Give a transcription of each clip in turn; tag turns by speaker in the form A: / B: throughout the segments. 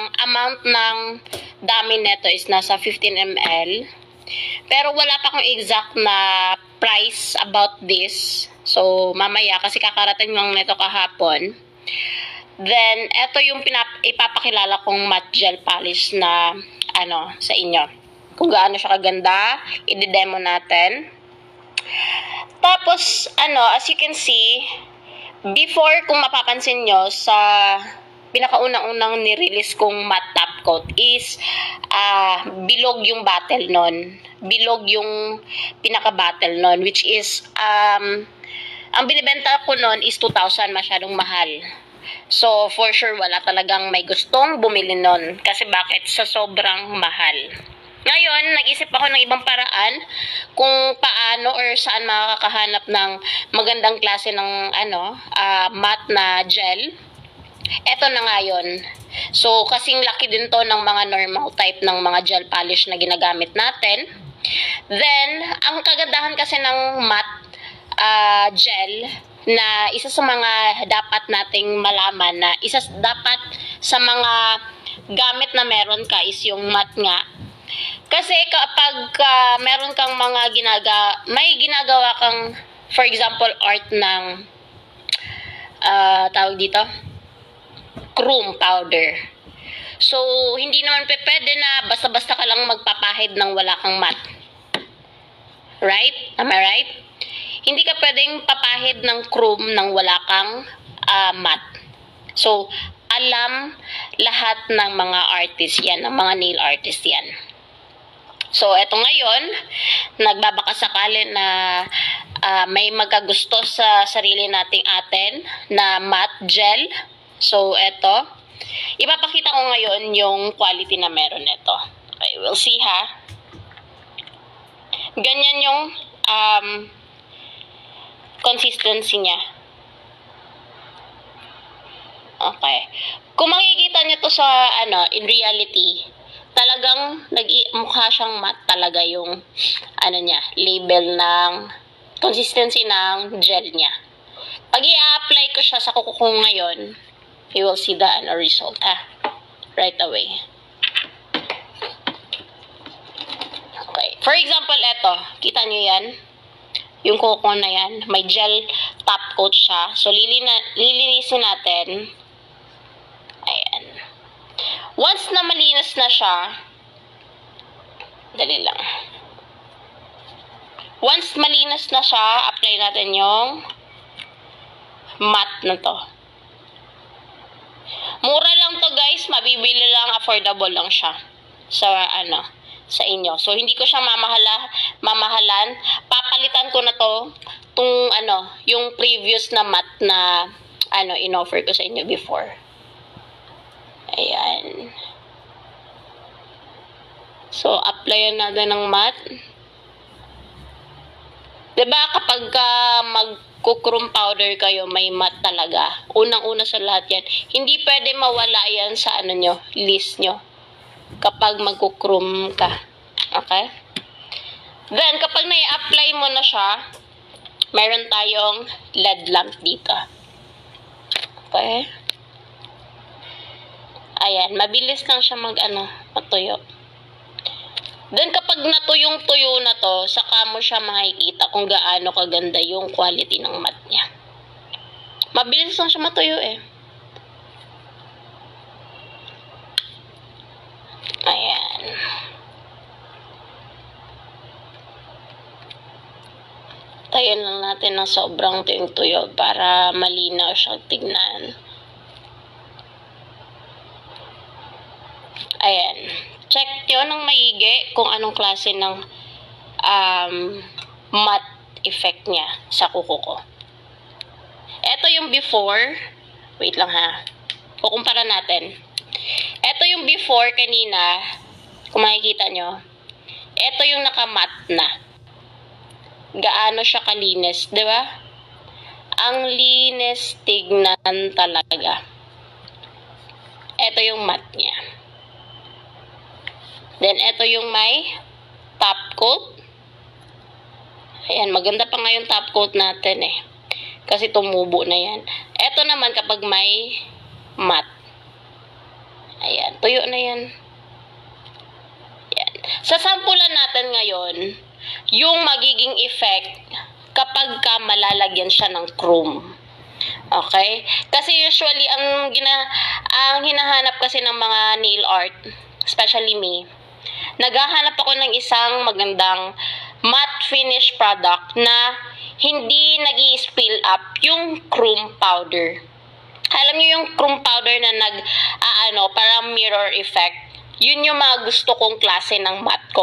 A: ang amount ng dami nito is nasa 15 ml. Pero wala pa akong exact na price about this. So, mamaya, kasi kakarating lang nito kahapon. Then, ito yung ipapakilala kong matte gel polish na, sa inyo. Kung gaano siya kaganda, i-demo natin. Tapos, as you can see, before, kung mapapansin nyo, sa pinakaunang-unang nirelease kong matte top coat is bilog yung bottle nun. Bilog yung pinaka-bottle nun, which is, ang binibenta ko nun is 2,000, masyadong mahal. So, for sure, wala talagang may gustong bumili nun. Kasi bakit? Sa sobrang mahal. Ngayon, nag-isip ako ng ibang paraan kung paano or saan makakahanap ng magandang klase ng matte na gel. Eto na nga yun. So, kasing laki din to ng mga normal type ng mga gel polish na ginagamit natin. Then, ang kagandahan kasi ng matte gel na isa sa mga dapat nating malaman na dapat sa mga gamit na meron ka is yung matte nga. Kasi kapag meron kang may ginagawa kang, for example, art ng tawag dito, chrome powder. So, hindi naman pwede na basta-basta ka lang magpapahid ng wala kang matte. Right? Am I right? Hindi ka pwedeng papahid ng chrome nang wala kang matte. So, alam lahat ng mga artist yan, ng mga nail artist yan. So, eto ngayon, nagbabaka sakali na may magkagusto sa sarili atin na matte gel. So, eto. Ipapakita ko ngayon yung quality na meron nito. Okay, we'll see ha. Ganyan yung consistency niya. Okay. Kung makikita niyo to sa in reality, talagang mukha siyang matte talaga yung niya, label ng consistency ng gel niya. Pag i-apply ko siya sa kuko ko ngayon, you will see the result ha. Right away. Okay. For example, eto. Kita niyo yan? Yung kuko na yan. May gel top coat siya. So, lilinisin natin. Ayan. Once na malinis na siya, dali lang. Once malinis na siya, apply natin yung matte na to. Mura lang to guys, mabibili lang, affordable lang siya sa sa inyo. So hindi ko siya mamahalan. Papalitan ko na to yung previous na matte na in-offer ko sa inyo before. Ayan. So applyan natin ng matte. 'Di ba kapag mag-chrome powder kayo, may matte talaga. Unang-una sa lahat yan. Hindi pwede mawala yan sa list nyo. Kapag mag-chrome ka. Okay? Then, kapag na-apply mo na siya, meron tayong LED lamp dito. Okay? Ayan. Mabilis lang siya matuyo. Then, kapag natuyong-tuyo na to, saka mo siya makikita kung gaano kaganda yung quality ng matte niya. Mabilis lang siya matuyo eh. Ayan. Tayan lang natin ng sobrang tuyong-tuyo para malinaw siyang tignan. Ayan. Check nyo ng maigi kung anong klase ng matte effect niya sa kuko ko. Ito yung before. Wait lang ha. Kukumpara natin. Ito yung before kanina. Kung makikita nyo. Ito yung nakamatte na. Gaano siya kalinis. Diba? Ang linis tignan talaga. Ito yung matte niya. Then, ito yung may top coat. Ayan, maganda pa nga yung top coat natin eh. Kasi tumubo na yan. Ito naman kapag may matte. Ayan. Tuyo na yan. Yan. Sasampulan natin ngayon yung magiging effect kapag ka malalagyan siya ng chrome. Okay? Kasi usually, ang hinahanap kasi ng mga nail art, especially me, naghahanap ako ng isang magandang matte finish product na hindi nag-i-spill up yung chrome powder. Alam niyo yung chrome powder na parang mirror effect. Yun yung mga gusto kong klase ng matte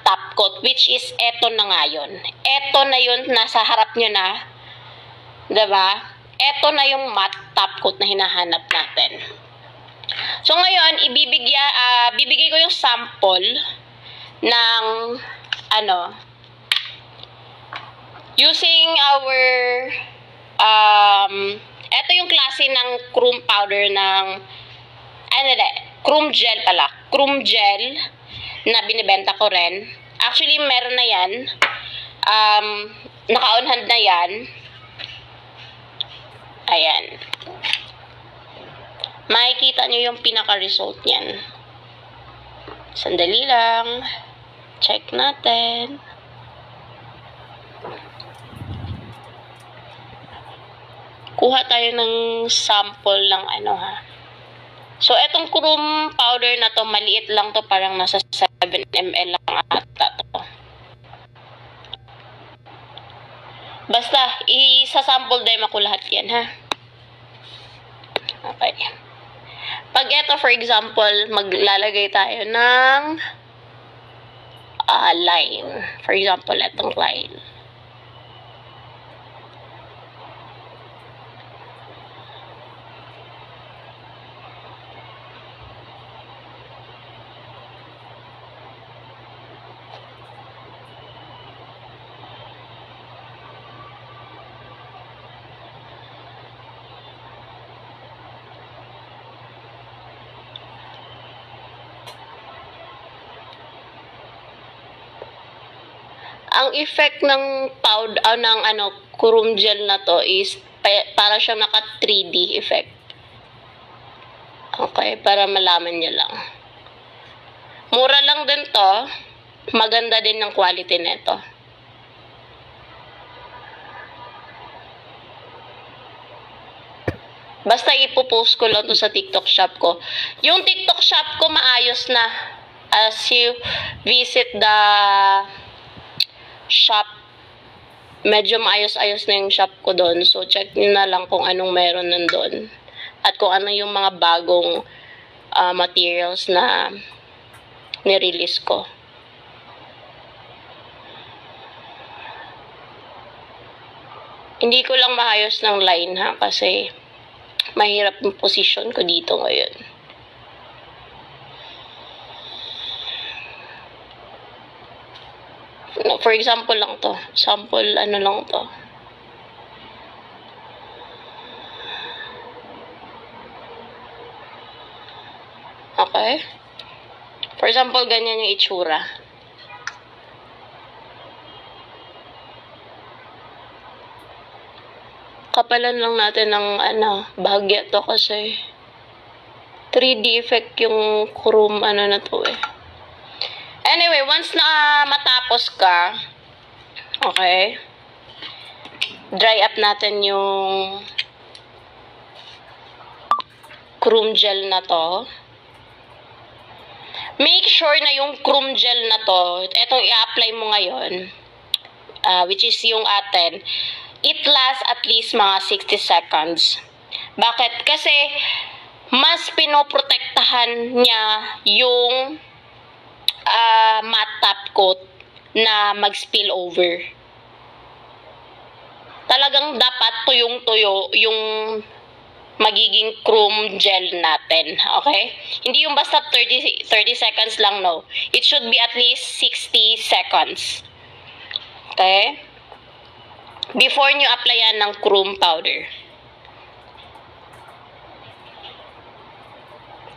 A: top coat, which is eto na nga yun. Eto na yun, nasa harap nyo na. Diba? Eto na yung matte top coat na hinahanap natin. So ngayon, bibigay ko yung sample ng using our eto yung klase ng chrome powder ng chrome gel pala. Chrome gel na binibenta ko rin. Actually, meron na yan. Naka-on hand na yan. Ayan. Makikita nyo yung pinaka-result niyan. Sandali lang. Check natin. Kuha tayo ng sample ng So, etong chrome powder na to, maliit lang to. Parang nasa 7 ml lang ata to. Basta, isa-sample demo ko lahat yan, ha? Okay. Pag ito, for example, maglalagay tayo ng line. For example, etong line. Ang effect ng chrome gel na to is para siyang naka 3D effect. Okay, para malaman niyo lang. Mura lang din to. Maganda din ng quality nito. Basta ipopost ko lang to sa TikTok shop ko. Yung TikTok shop ko maayos na. As you visit the shop, medyo maayos-ayos na yung shop ko doon. So, check nyo na lang kung anong meron nandun. At kung ano yung mga bagong materials na nirelease ko. Hindi ko lang maayos ng line, ha, kasi mahirap yung position ko dito ngayon. For example lang to. Sample lang to. Okay? For example, ganyan yung itsura. Kapalan lang natin ng bahagya to kasi 3D effect yung chrome na to eh. Anyway, once na matapos ka, okay, dry up natin yung chrome gel na to. Make sure na yung chrome gel na to, etong i-apply mo ngayon, which is yung atin, it lasts at least mga 60 seconds. Bakit? Kasi mas pinoprotektahan niya yung matte top coat na mag-spill over. Talagang dapat tuyong-tuyo yung magiging chrome gel natin. Okay? Hindi yung basta 30 seconds lang, no. It should be at least 60 seconds. Okay? Before nyo applyan ng chrome powder.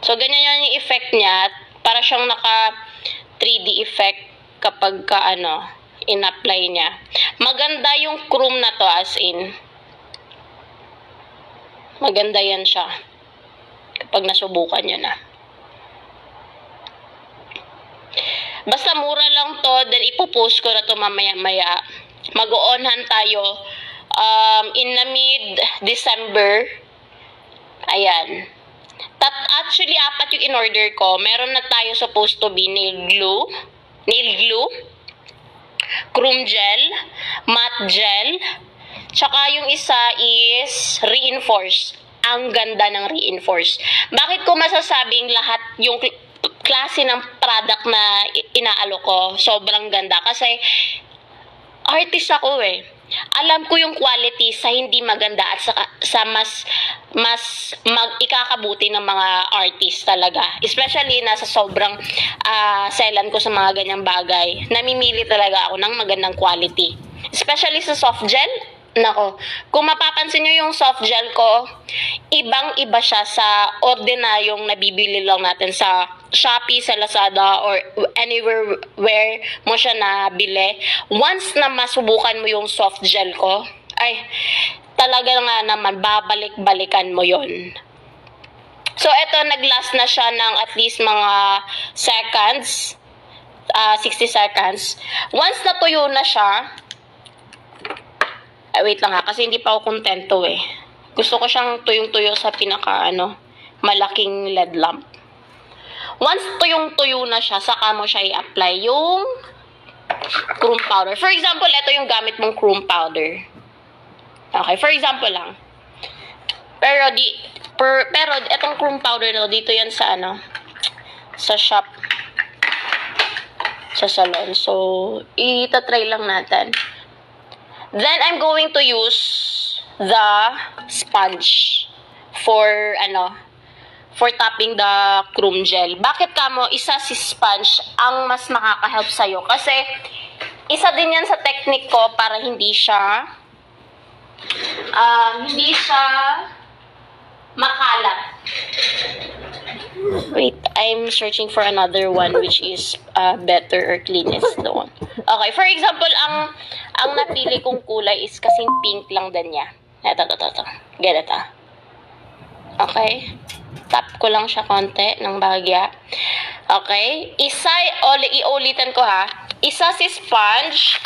A: So, ganyan yan yung effect niya. Para siyang naka 3D effect kapag in-apply niya. Maganda yung chrome na to, as in. Maganda yan siya. Kapag nasubukan nyo na. Basta mura lang to, then ipopost ko na to mamaya-maya. Mag-o-onhan tayo in the mid-December. Ayan. Actually, apat yung in-order ko. Meron na tayo supposed to be nail glue, chrome gel, matte gel, tsaka yung isa is reinforce. Ang ganda ng reinforce. Bakit ko masasabing lahat yung klase ng product na inaalo ko sobrang ganda? Kasi artist ako eh. Alam ko yung quality sa hindi maganda at sa mas ikakabuti ng mga artist talaga. Especially nasa sobrang selan ko sa mga ganyang bagay. Namimili talaga ako ng magandang quality. Especially sa soft gel. Nako, kung mapapansin nyo yung soft gel ko, ibang-iba siya sa ordinaryong nabibili lang natin sa Shopee, sa Lazada, or anywhere where mo siya nabili. Once na masubukan mo yung soft gel ko, ay, talaga nga naman, babalik-balikan mo yon. So, eto, naglast na siya ng at least mga seconds, 60 seconds. Once natuyo na siya, wait lang ha, kasi hindi pa ako kontento eh. Gusto ko siyang tuyong-tuyo sa malaking LED lamp. Once tuyong-tuyo na siya, saka mo siya i-apply yung chrome powder. For example, ito yung gamit mong chrome powder. Okay, for example lang. Pero etong chrome powder na dito yan sa sa shop, sa salon. So, itatry lang natin. Then, I'm going to use the sponge for tapping the chrome gel. Bakit kamo isa si sponge ang mas makaka-help sa'yo? Kasi, isa din yan sa technique ko para hindi siya makalat. Wait, I'm searching for another one which is better or cleanest the one. Okay, for example, ang napili kong kulay is kasing pink lang din niya. Ito. Get it, Okay. Tap ko lang siya konti ng bahagya. Okay. Iulitan ko ha. Isa si sponge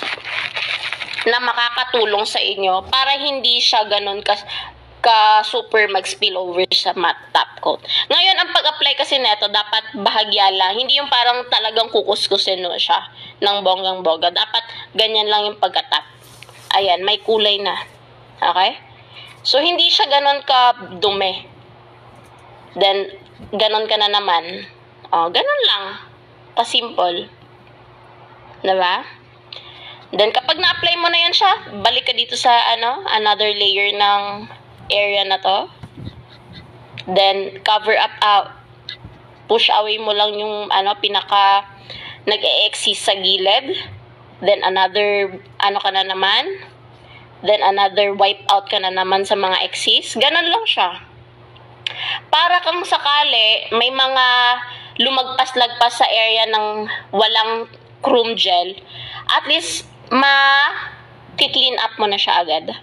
A: na makakatulong sa inyo para hindi siya ganun ka super mag-spill over sa matte top coat. Ngayon, ang pag-apply kasi neto, dapat bahagya lang. Hindi yung parang talagang kukuskusin mo siya ng bonggang-boga. Dapat ganyan lang yung pagka-top. Ayan, may kulay na. Okay? So, hindi siya ganun ka dumi. Then, ganun ka na naman. Ganun lang. Ka-simple. Diba? Then, kapag na-apply mo na yan siya, balik ka dito sa, another layer ng area na to. Then, cover up, push away mo lang yung, pinaka nag-e-exist sa gilid. Then, another, ka na naman. Then, another wipe out ka na naman sa mga excess. Ganon lang siya. Para kang sakali, may mga lumagpas-lagpas sa area ng walang chrome gel, at least, ma-clean up mo na siya agad.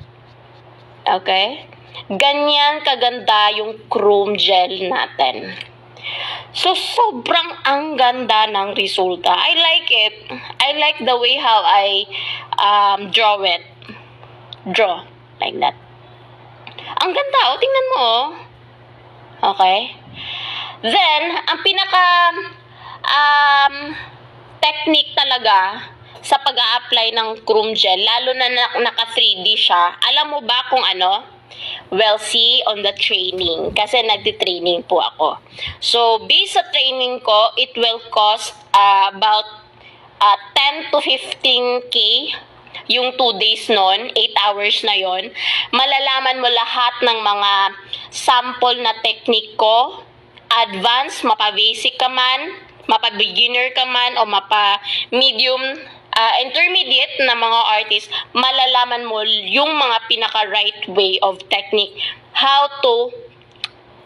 A: Okay? Ganyan kaganda yung chrome gel natin. So, sobrang ang ganda ng resulta. I like it. I like the way how I draw it. Draw. Like that. Ang ganda. Tingnan mo. Okay? Then, ang pinaka technique talaga sa pag-a-apply ng chrome gel, lalo na naka 3D siya. Alam mo ba kung Well, see on the training. Kasi nagti-training po ako. So, based sa training ko, it will cost about 10 to 15K yung 2 days nun, 8 hours na yon. Malalaman mo lahat ng mga sample na technique ko, advanced, mapa-basic ka man, mapa-beginner ka man, o mapa-medium, intermediate na mga artist, malalaman mo yung mga pinaka-right way of technique, how to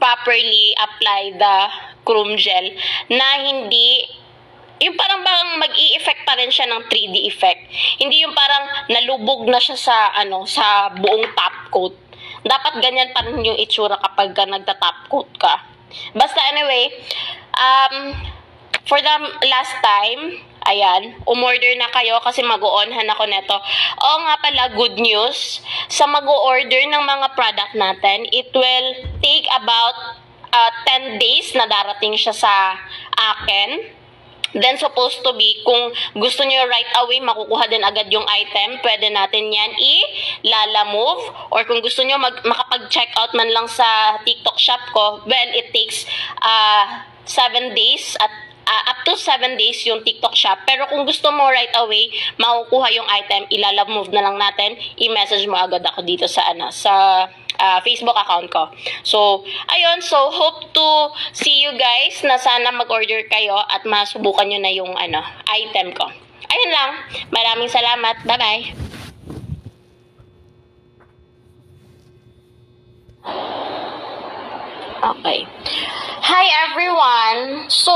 A: properly apply the chrome gel na hindi yung parang mag-i-effect pa rin siya ng 3D effect. Hindi yung parang nalubog na siya sa sa buong top coat. Dapat ganyan pa rin yung itsura kapag nagta-top coat ka. Basta anyway, for the last time, Ayan, umorder na kayo kasi mag-o-onhan ako neto. Oo nga pala, good news. Sa mag-o-order ng mga product natin, it will take about 10 days na darating siya sa akin. Then, supposed to be, kung gusto nyo right away, makukuha din agad yung item, pwede natin yan i-lala-move. Or kung gusto nyo makapag-check out man lang sa TikTok shop ko, well, it takes 7 days at up to 7 days yung TikTok shop. Pero kung gusto mo right away, makukuha yung item, ilala-move na lang natin, i-message mo agad ako dito sa Facebook account ko. So, ayun. So, hope to see you guys na sana mag-order kayo at masubukan nyo na yung item ko. Ayun lang. Maraming salamat. Bye-bye. Okay. Hi everyone! So,